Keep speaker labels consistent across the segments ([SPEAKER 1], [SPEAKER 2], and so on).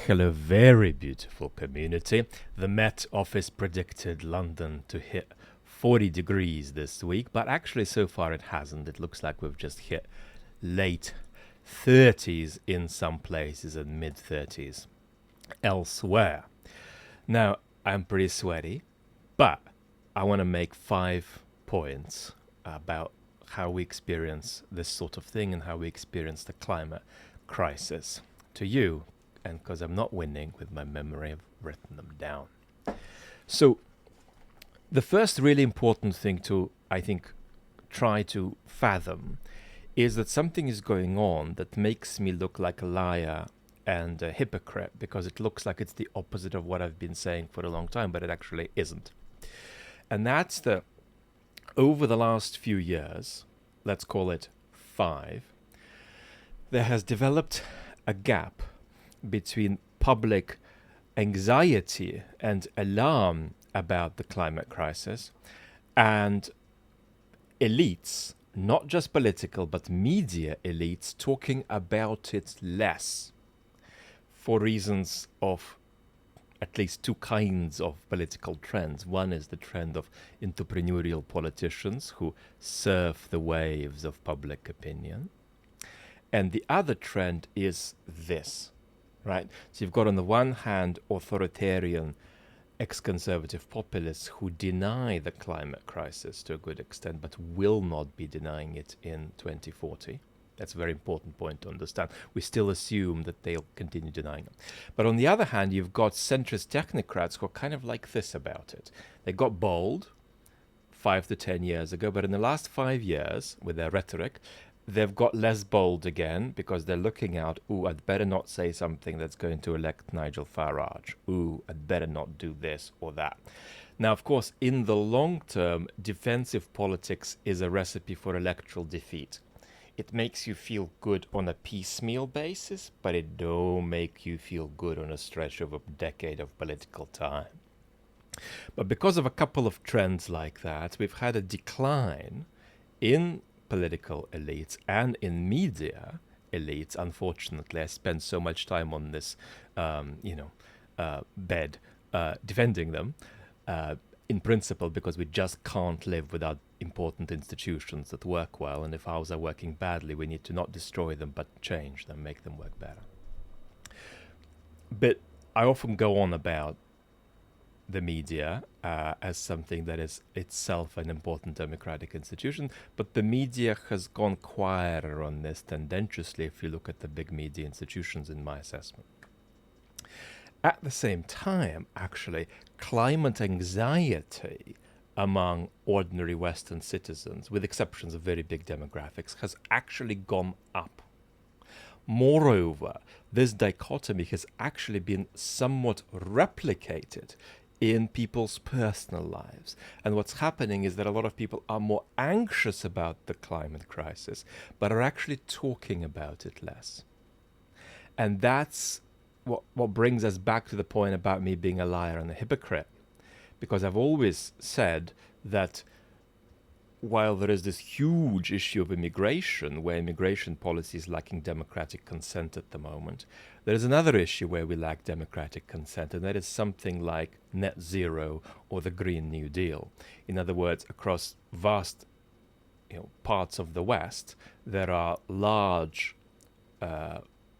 [SPEAKER 1] Hello, very beautiful community. The Met Office predicted London to hit 40 degrees this week, but actually so far it hasn't. It looks like we've just hit late 30s in some places and mid 30s elsewhere. Now, I'm pretty sweaty, but I want to make 5 points about how we experience this sort of thing and how we experience the climate crisis to you. And because I'm not winning with my memory, I've written them down. So, the first really important thing to, I think, try to fathom is that something is going on that makes me look like a liar and a hypocrite because it looks like it's the opposite of what I've been saying for a long time, but it actually isn't. And that's that over the last few years, let's call it 5, there has developed a gap between public anxiety and alarm about the climate crisis and elites, not just political, but media elites, talking about it less for reasons of at least 2 kinds of political trends. One is the trend of entrepreneurial politicians who surf the waves of public opinion. And the other trend is this. Right? So you've got on the one hand authoritarian ex-conservative populists who deny the climate crisis to a good extent, but will not be denying it in 2040. That's a very important point to understand. We still assume that they'll continue denying it. But on the other hand, you've got centrist technocrats who are kind of like this about it. They got bold 5 to 10 years ago, but in the last 5 years, with their rhetoric, they've got less bold again because they're looking out, I'd better not say something that's going to elect Nigel Farage. I'd better not do this or that. Now, of course, in the long term, defensive politics is a recipe for electoral defeat. It makes you feel good on a piecemeal basis, but it don't make you feel good on a stretch of a decade of political time. But because of a couple of trends like that, we've had a decline in political elites and in media elites. Unfortunately, I spend so much time on this, bed defending them in principle because we just can't live without important institutions that work well. And if ours are working badly, we need to not destroy them, but change them, make them work better. But I often go on about the media as something that is itself an important democratic institution, but the media has gone quieter on this tendentiously if you look at the big media institutions in my assessment. At the same time, actually, climate anxiety among ordinary Western citizens, with exceptions of very big demographics, has actually gone up. Moreover, this dichotomy has actually been somewhat replicated in people's personal lives. And what's happening is that a lot of people are more anxious about the climate crisis, but are actually talking about it less. And that's what brings us back to the point about me being a liar and a hypocrite. Because I've always said that while there is this huge issue of immigration, where immigration policy is lacking democratic consent at the moment, there is another issue where we lack democratic consent, and that is something like net zero or the Green New Deal. In other words, across vast parts of the West, there are large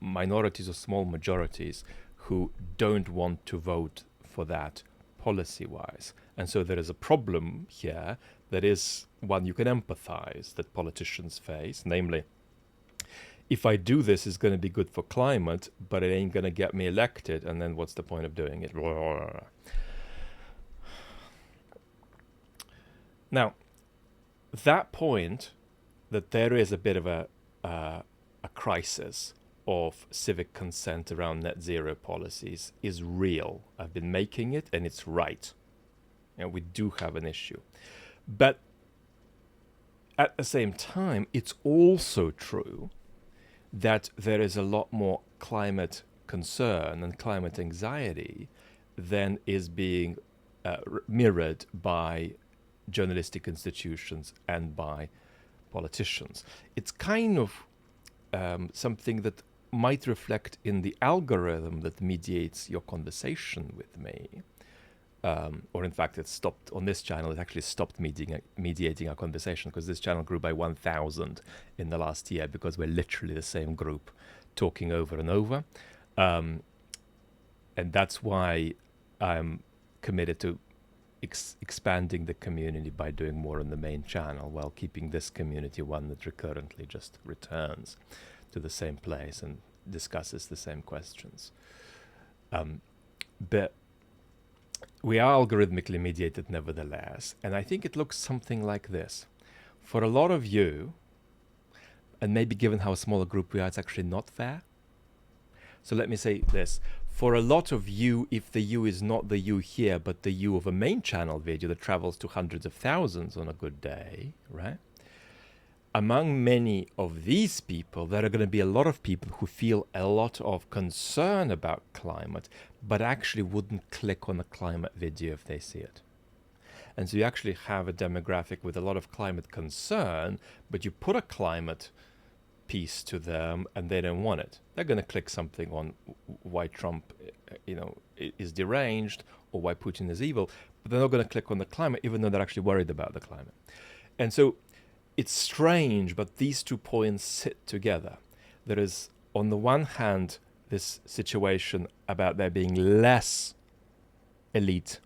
[SPEAKER 1] minorities or small majorities who don't want to vote for that policy-wise. And so there is a problem here that is one you can empathize that politicians face, namely, if I do this, it's going to be good for climate, but it ain't going to get me elected, and then what's the point of doing it? Now, that point that there is a bit of a crisis of civic consent around net zero policies is real. I've been making it, and it's right. We do have an issue. But at the same time, it's also true that there is a lot more climate concern and climate anxiety than is being mirrored by journalistic institutions and by politicians. It's kind of something that might reflect in the algorithm that mediates your conversation with me. Or in fact, it's stopped on this channel. It actually stopped mediating our conversation because this channel grew by 1,000 in the last year because we're literally the same group talking over and over. And that's why I'm committed to expanding the community by doing more on the main channel while keeping this community one that recurrently just returns to the same place and discusses the same questions. But we are algorithmically mediated nevertheless, and I think it looks something like this. For a lot of you, and maybe given how small a group we are, it's actually not fair. So let me say this. For a lot of you, if the you is not the you here, but the you of a main channel video that travels to hundreds of thousands on a good day, right? Among many of these people, there are going to be a lot of people who feel a lot of concern about climate, but actually wouldn't click on a climate video if they see it. And so you actually have a demographic with a lot of climate concern, but you put a climate piece to them and they don't want it. They're going to click something on why Trump, is deranged or why Putin is evil, but they're not going to click on the climate, even though they're actually worried about the climate. And so it's strange, but these 2 points sit together. There is, on the one hand, this situation about there being less elite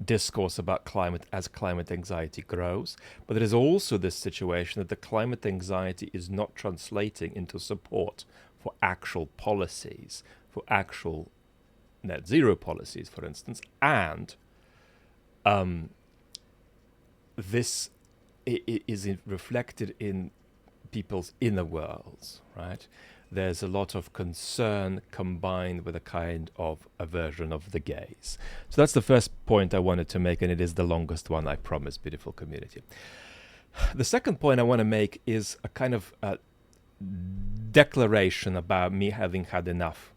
[SPEAKER 1] discourse about climate as climate anxiety grows. But there is also this situation that the climate anxiety is not translating into support for actual policies, for actual net zero policies, for instance. And this is reflected in people's inner worlds, right? There's a lot of concern combined with a kind of aversion of the gaze. So that's the first point I wanted to make, and it is the longest one, I promise, beautiful community. The second point I want to make is a kind of declaration about me having had enough.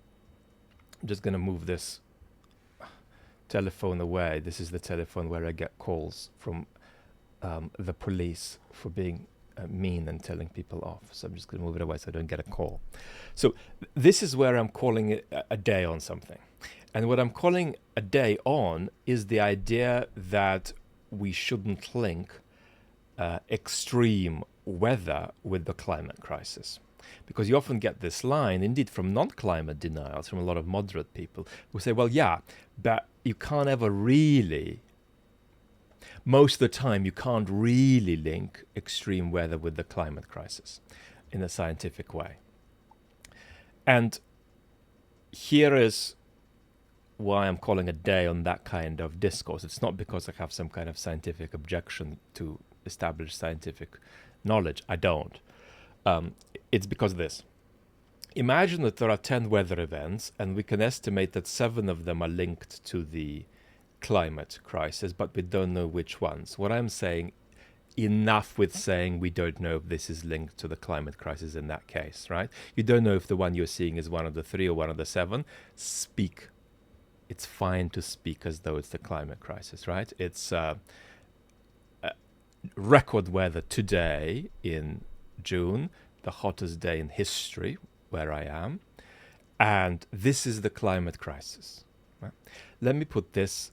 [SPEAKER 1] I'm just going to move this telephone away. This is the telephone where I get calls from the police for being mean and telling people off. So I'm just going to move it away so I don't get a call. So this is where I'm calling it a day on something. And what I'm calling a day on is the idea that we shouldn't link extreme weather with the climate crisis. Because you often get this line, indeed from non-climate denials, from a lot of moderate people, who say, well, yeah, but you can't ever really, most of the time, you can't really link extreme weather with the climate crisis in a scientific way. And here is why I'm calling a day on that kind of discourse. It's not because I have some kind of scientific objection to established scientific knowledge. I don't. It's because of this. Imagine that there are 10 weather events, and we can estimate that 7 of them are linked to the climate crisis, but we don't know which ones. What I'm saying, enough with saying we don't know if this is linked to the climate crisis in that case, right? You don't know if the one you're seeing is one of the 3 or one of the 7. Speak. It's fine to speak as though it's the climate crisis, right? It's record weather today in June, the hottest day in history where I am, and this is the climate crisis. Right? Let me put this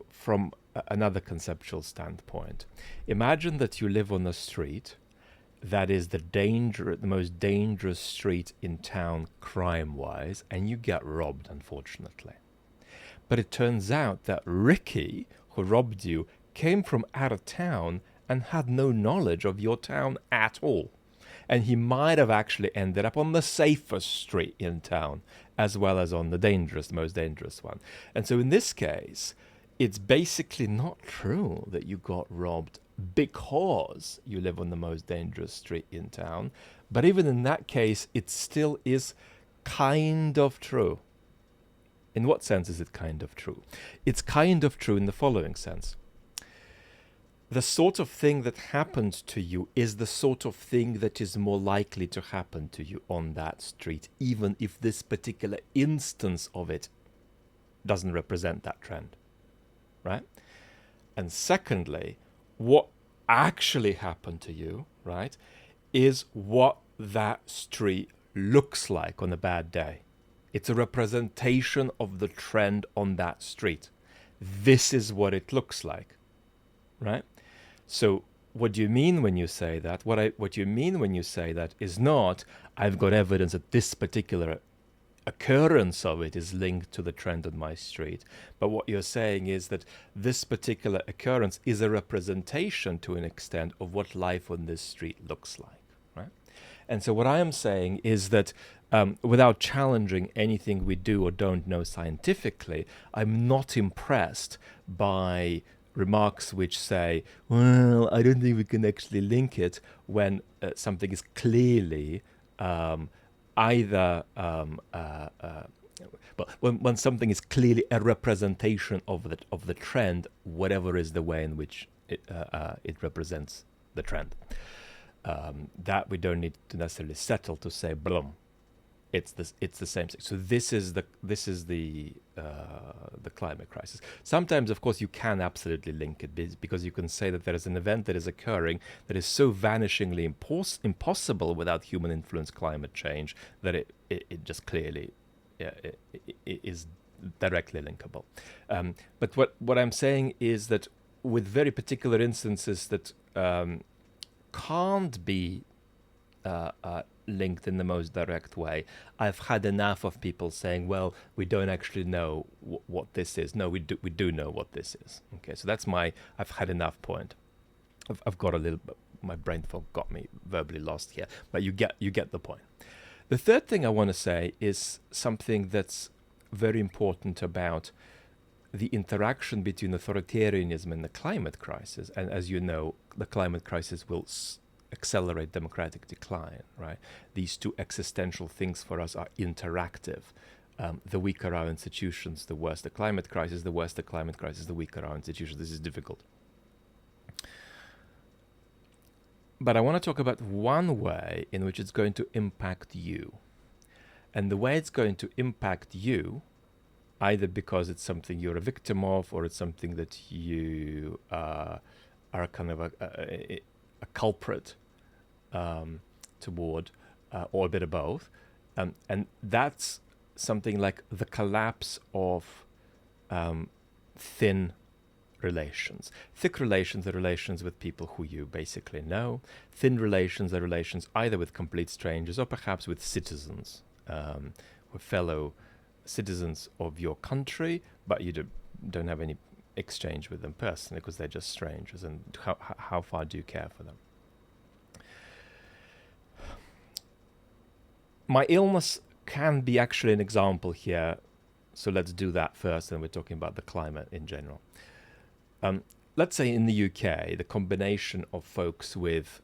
[SPEAKER 1] from another conceptual standpoint. Imagine that you live on a street that is the most dangerous street in town crime-wise, and you get robbed, unfortunately. But it turns out that Ricky, who robbed you, came from out of town and had no knowledge of your town at all. And he might have actually ended up on the safest street in town, as well as on the most dangerous one. And so in this case, it's basically not true that you got robbed because you live on the most dangerous street in town. But even in that case, it still is kind of true. In what sense is it kind of true? It's kind of true in the following sense. The sort of thing that happened to you is the sort of thing that is more likely to happen to you on that street, even if this particular instance of it doesn't represent that trend, right? And secondly, what actually happened to you, right, is what that street looks like on a bad day. It's a representation of the trend on that street. This is what it looks like, right? So what do you mean when you say that? What you mean when you say that is not, I've got evidence that this particular occurrence of it is linked to the trend on my street. But what you're saying is that this particular occurrence is a representation to an extent of what life on this street looks like, right? And so what I am saying is that without challenging anything we do or don't know scientifically, I'm not impressed by remarks which say, well, I don't think we can actually link it when something is clearly either when something is clearly a representation of the trend, whatever is the way in which it represents the trend. That we don't need to necessarily settle to say, boom, it's the same thing. So this is the climate crisis. Sometimes, of course, you can absolutely link it because you can say that there is an event that is occurring that is so vanishingly impossible without human influence climate change that it just clearly it is directly linkable. But what I'm saying is that with very particular instances that can't be linked in the most direct way, I've had enough of people saying, well, we don't actually know what this is. No, we do know what this is. Okay, so that's I've had enough point. I've got a little bit, my brain fog got me verbally lost here, but you get the point. The third thing I want to say is something that's very important about the interaction between authoritarianism and the climate crisis. And as you know, the climate crisis will accelerate democratic decline, right? These two existential things for us are interactive. The weaker our institutions, the worse the climate crisis. The worse the climate crisis, the weaker our institutions. This is difficult. But I want to talk about one way in which it's going to impact you. And the way it's going to impact you, either because it's something you're a victim of or it's something that you are kind of a culprit toward, or a bit of both. And that's something like the collapse of thin relations. Thick relations are relations with people who you basically know. Thin relations are relations either with complete strangers or perhaps with citizens, with fellow citizens of your country, but you don't have any exchange with them personally because they're just strangers. And how far do you care for them? My illness can be actually an example here, so let's do that first, and we're talking about the climate in general. Let's say in the UK, the combination of folks with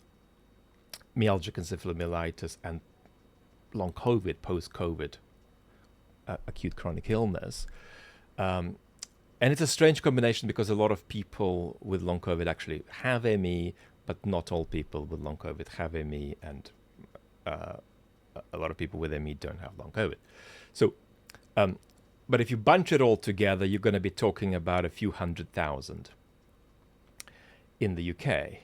[SPEAKER 1] myalgic encephalomyelitis and long COVID, post-COVID, acute chronic illness. And it's a strange combination because a lot of people with long COVID actually have ME, but not all people with long COVID have ME, and a lot of people with ME don't have long COVID. So, but if you bunch it all together, you're going to be talking about a few 100,000 in the UK.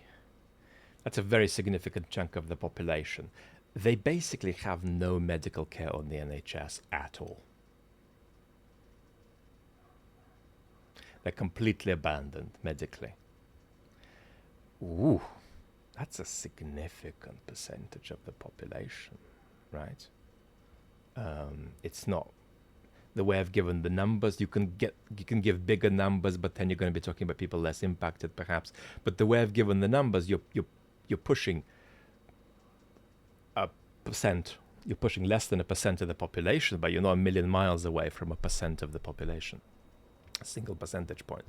[SPEAKER 1] That's a very significant chunk of the population. They basically have no medical care on the NHS at all. They're completely abandoned medically. Ooh, that's a significant percentage of the population, right? It's not the way I've given the numbers. You can give bigger numbers, but then you're going to be talking about people less impacted, perhaps. But the way I've given the numbers, you're pushing a percent. You're pushing less than 1% of the population, but you're not a million miles away from 1% of the population. A single percentage point.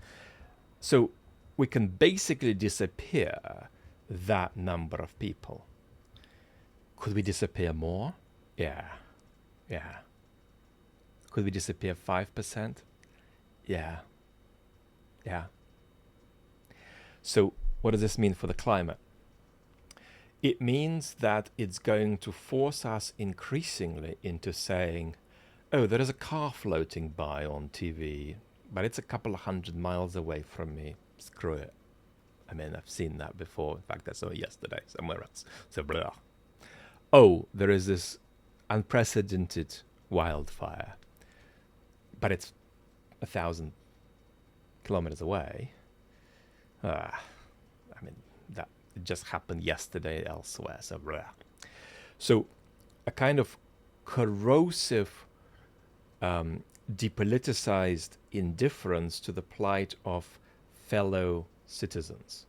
[SPEAKER 1] So we can basically disappear that number of people. Could we disappear more? Yeah. Could we disappear 5%? Yeah. So what does this mean for the climate? It means that it's going to force us increasingly into saying, oh, there is a car floating by on TV, but it's a couple of 100 miles away from me. Screw it. I mean, I've seen that before. In fact, I saw it yesterday somewhere else. So, blah. Oh, there is this unprecedented wildfire, but it's 1,000 kilometers away. I mean, that it just happened yesterday elsewhere. So a kind of corrosive, depoliticized indifference to the plight of fellow citizens,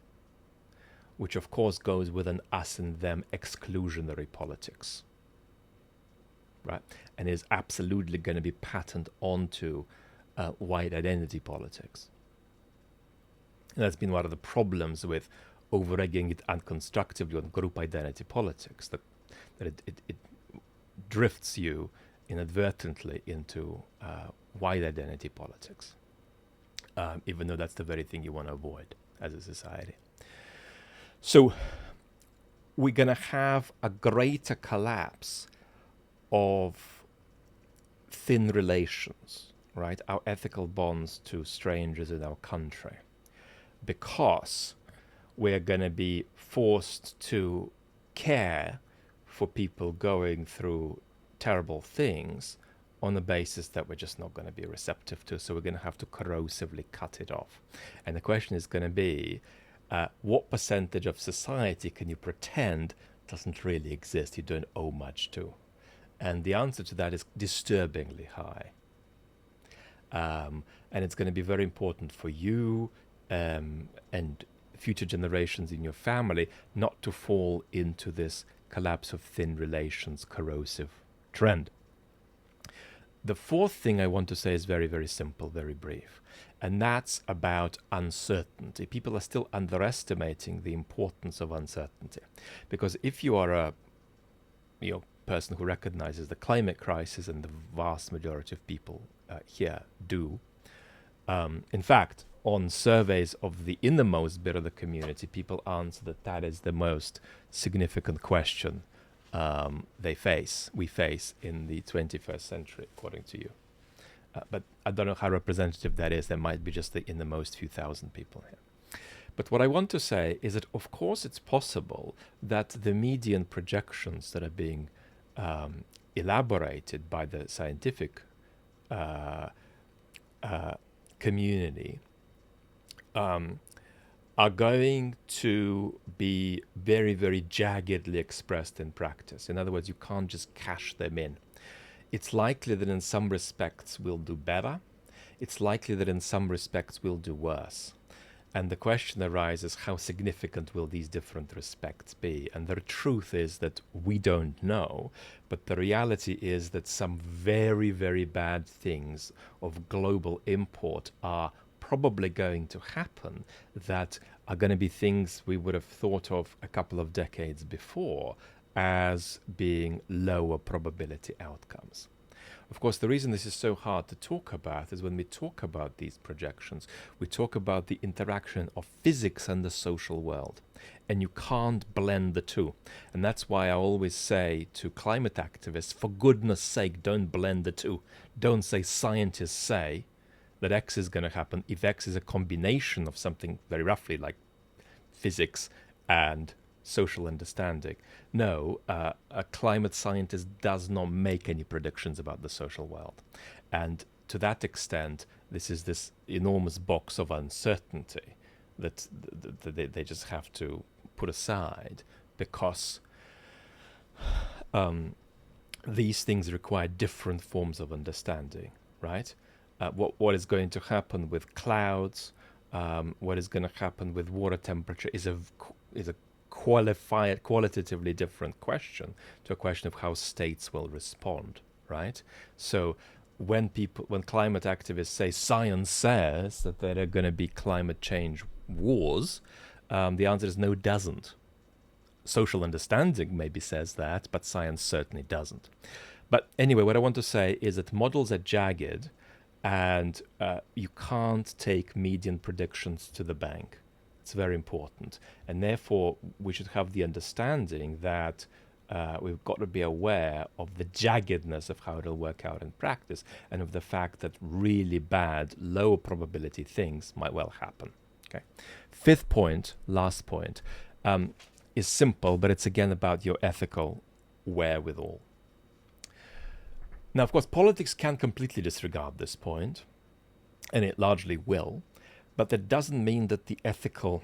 [SPEAKER 1] which of course goes with an us and them exclusionary politics, right? And is absolutely going to be patterned onto white identity politics. And that's been one of the problems with over-egging it unconstructively on group identity politics, that it drifts you inadvertently into white identity politics, even though that's the very thing you want to avoid as a society. So we're going to have a greater collapse of thin relations, right? Our ethical bonds to strangers in our country, because we're going to be forced to care for people going through terrible things on the basis that we're just not going to be receptive to. So we're going to have to corrosively cut it off. And the question is going to be, what percentage of society can you pretend doesn't really exist, you don't owe much to? And the answer to that is disturbingly high. And it's going to be very important for you and future generations in your family not to fall into this collapse of thin relations, corrosive trend. The fourth thing I want to say is very, very simple, very brief. And that's about uncertainty. People are still underestimating the importance of uncertainty. Because if you are a person who recognizes the climate crisis, and the vast majority of people here do, in fact, on surveys of the innermost bit of the community, people answer that that is the most significant question we face in the 21st century, according to you. But I don't know how representative that is. There might be just the innermost few thousand people here. But what I want to say is that, of course, it's possible that the median projections that are being elaborated by the scientific community are going to be very, very jaggedly expressed in practice. In other words, you can't just cash them in. It's likely that in some respects we'll do better. It's likely that in some respects we'll do worse. And the question arises, how significant will these different respects be? And the truth is that we don't know, but the reality is that some very, very bad things of global import are probably going to happen that are going to be things we would have thought of a couple of decades before as being lower probability outcomes. Of course, the reason this is so hard to talk about is when we talk about these projections, we talk about the interaction of physics and the social world. And you can't blend the two. And that's why I always say to climate activists, for goodness sake, don't blend the two. Don't say scientists say that X is going to happen if X is a combination of something very roughly like physics and social understanding. No, a climate scientist does not make any predictions about the social world. And to that extent, this is this enormous box of uncertainty that they just have to put aside, because these things require different forms of understanding, right? What is going to happen with clouds, what is going to happen with water temperature is a qualitatively different question to a question of how states will respond, right? So when climate activists say science says that there are going to be climate change wars, the answer is no, it doesn't. Social understanding maybe says that, but science certainly doesn't. But anyway, what I want to say is that models are jagged, and you can't take median predictions to the bank. It's very important. And therefore, we should have the understanding that we've got to be aware of the jaggedness of how it'll work out in practice, and of the fact that really bad, low probability things might well happen. Okay. Fifth point, last point, is simple, but it's again about your ethical wherewithal. Now, of course, politics can completely disregard this point, and it largely will, but that doesn't mean that the ethical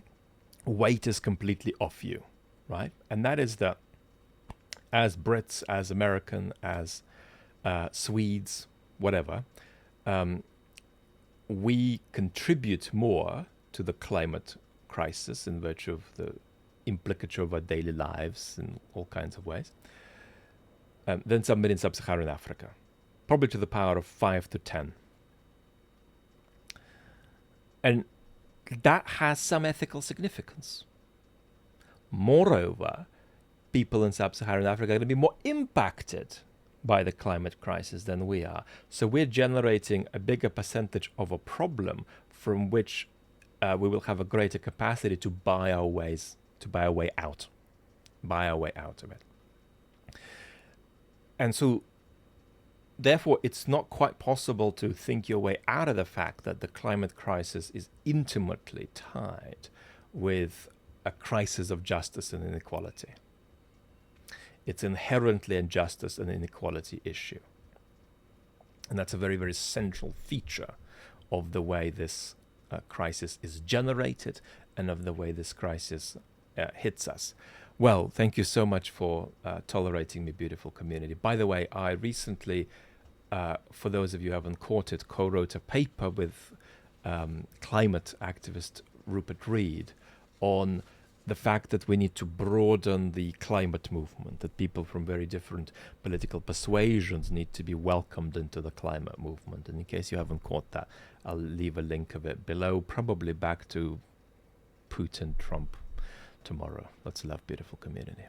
[SPEAKER 1] weight is completely off you, right? And that is that as Brits, as American, as Swedes, whatever, we contribute more to the climate crisis in virtue of the implicature of our daily lives in all kinds of ways than somebody in sub-Saharan Africa, probably to the power of 5 to 10. And that has some ethical significance. Moreover, people in sub-Saharan Africa are going to be more impacted by the climate crisis than we are. So we're generating a bigger percentage of a problem from which we will have a greater capacity to buy our way out of it. And so, therefore, it's not quite possible to think your way out of the fact that the climate crisis is intimately tied with a crisis of justice and inequality. It's inherently a justice and inequality issue. And that's a very, very central feature of the way this crisis is generated and of the way this crisis hits us. Well, thank you so much for tolerating me, beautiful community. By the way, I recently, for those of you who haven't caught it, co-wrote a paper with climate activist Rupert Reed on the fact that we need to broaden the climate movement, that people from very different political persuasions need to be welcomed into the climate movement. And in case you haven't caught that, I'll leave a link of it below, probably back to Putin, Trump tomorrow. Lots of love, beautiful community.